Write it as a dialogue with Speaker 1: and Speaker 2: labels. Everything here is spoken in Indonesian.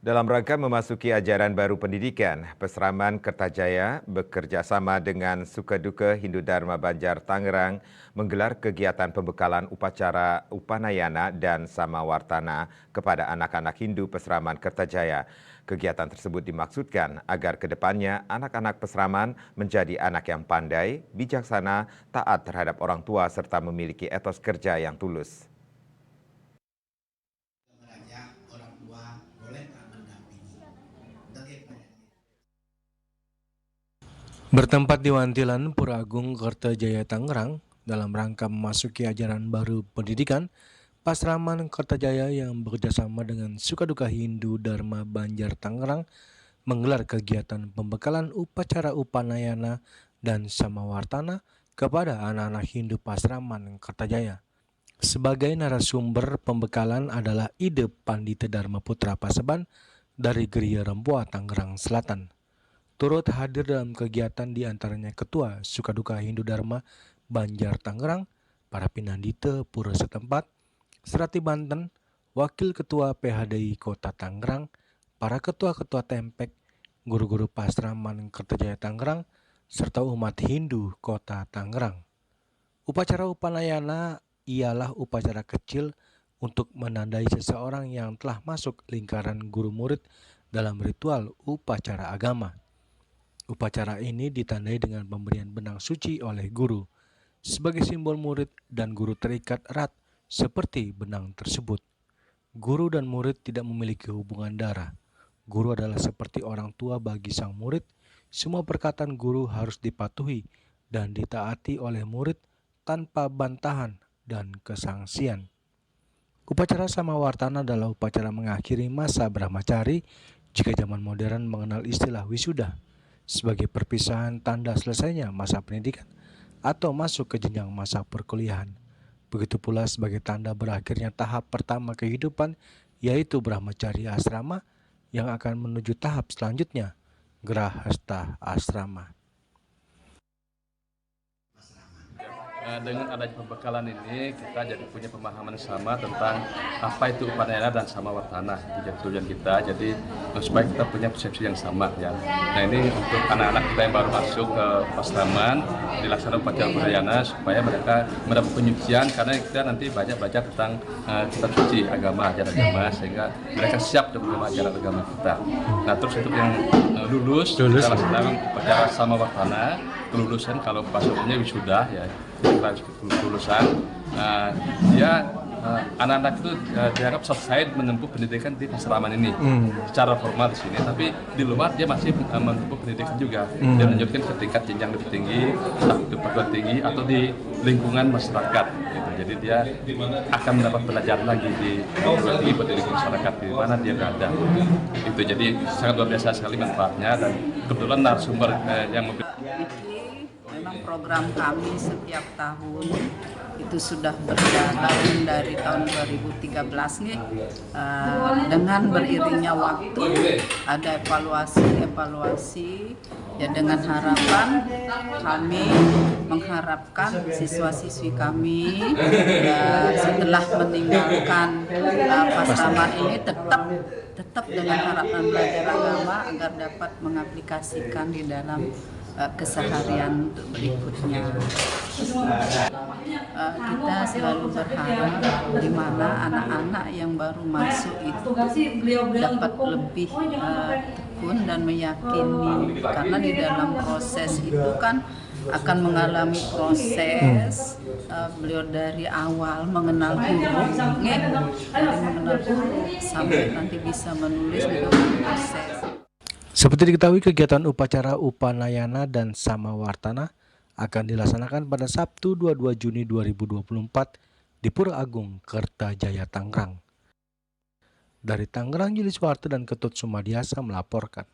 Speaker 1: Dalam rangka memasuki ajaran baru pendidikan, Pesraman Kertajaya bekerja sama dengan Sukaduka Hindu Dharma Banjar Tangerang menggelar kegiatan pembekalan upacara Upanayana dan Samawartana kepada anak-anak Hindu Pesraman Kertajaya. Kegiatan tersebut dimaksudkan agar ke depannya anak-anak Pesraman menjadi anak yang pandai, bijaksana, taat terhadap orang tua serta memiliki etos kerja yang tulus.
Speaker 2: Bertempat di Wantilan, Pura Agung, Kertajaya, Tangerang, dalam rangka memasuki ajaran baru pendidikan, Pasraman Kertajaya yang bekerjasama dengan Sukaduka Hindu Dharma Banjar Tangerang menggelar kegiatan pembekalan upacara Upanayana dan Samawartana kepada anak-anak Hindu Pasraman Kertajaya. Sebagai narasumber pembekalan adalah ide Pandita Dharma Putra Paseban dari Geria Rempoa, Tangerang Selatan. Turut hadir dalam kegiatan diantaranya Ketua Sukaduka Hindu Dharma Banjar Tangerang, para pinandita pura setempat, Serati Banten, Wakil Ketua PHDI Kota Tangerang, para ketua-ketua Tempek, guru-guru Pasraman Kertajaya Tangerang, serta umat Hindu Kota Tangerang. Upacara Upanayana ialah upacara kecil untuk menandai seseorang yang telah masuk lingkaran guru murid dalam ritual upacara agama. Upacara ini ditandai dengan pemberian benang suci oleh guru. Sebagai simbol murid dan guru terikat erat seperti benang tersebut. Guru dan murid tidak memiliki hubungan darah. Guru adalah seperti orang tua bagi sang murid. Semua perkataan guru harus dipatuhi dan ditaati oleh murid tanpa bantahan dan kesangsian. Upacara Samawartana adalah upacara mengakhiri masa brahmacari jika zaman modern mengenal istilah wisuda sebagai perpisahan tanda selesainya masa pendidikan atau masuk ke jenjang masa perkuliahan. Begitu pula sebagai tanda berakhirnya tahap pertama kehidupan, yaitu brahmacari asrama yang akan menuju tahap selanjutnya, grahasta asrama.
Speaker 3: Dengan adanya pembekalan ini kita jadi punya pemahaman sama tentang apa itu Upanayana dan Samawartana. Itu jadi tujuan kita, jadi supaya kita punya persepsi yang sama ya. Nah ini untuk anak-anak kita yang baru masuk ke Pasraman dilaksanakan upacara Upanayana supaya mereka mendapat penyucian, karena kita nanti banyak baca tentang kitab suci agama, ajaran agama, sehingga mereka siap untuk menerima ajaran agama kita. Nah terus untuk yang lulus kita laksanakan upacara Samawartana. Kelulusan kalau bahasa umumnya wisuda ya, kelulusan dia anak-anak itu dianggap selesai menempuh pendidikan di Pasraman ini secara formal di sini, tapi di luar dia masih menempuh pendidikan juga. Dia lanjutkan ke tingkat jenjang lebih tinggi, tahap perguruan tinggi atau di lingkungan masyarakat gitu. Jadi dia akan mendapat pelajaran lagi di perguruan tinggi pendidikan masyarakat di mana dia berada. Itu jadi sangat luar biasa sekali manfaatnya, dan kebetulan narasumber yang
Speaker 4: memang program kami setiap tahun itu sudah berjalan dari tahun 2013 nih, dengan beriringnya waktu ada evaluasi ya, dengan harapan kami mengharapkan siswa-siswi kami setelah meninggalkan Pasraman ini tetap dengan harapan belajar agama agar dapat mengaplikasikan di dalam keseharian berikutnya. Kita selalu berharap di mana anak-anak yang baru masuk itu dapat lebih tekun dan meyakini, karena di dalam proses itu kan akan mengalami proses beliau dari awal mengenal guru, dari mengenal guru sampai nanti bisa menulis di dalam proses.
Speaker 2: Seperti diketahui, kegiatan upacara Upanayana dan Samawartana akan dilaksanakan pada Sabtu 22 Juni 2024 di Pura Agung, Kertajaya, Tangerang. Dari Tangerang, Yuli Suwarto dan Ketut Sumadiasa melaporkan.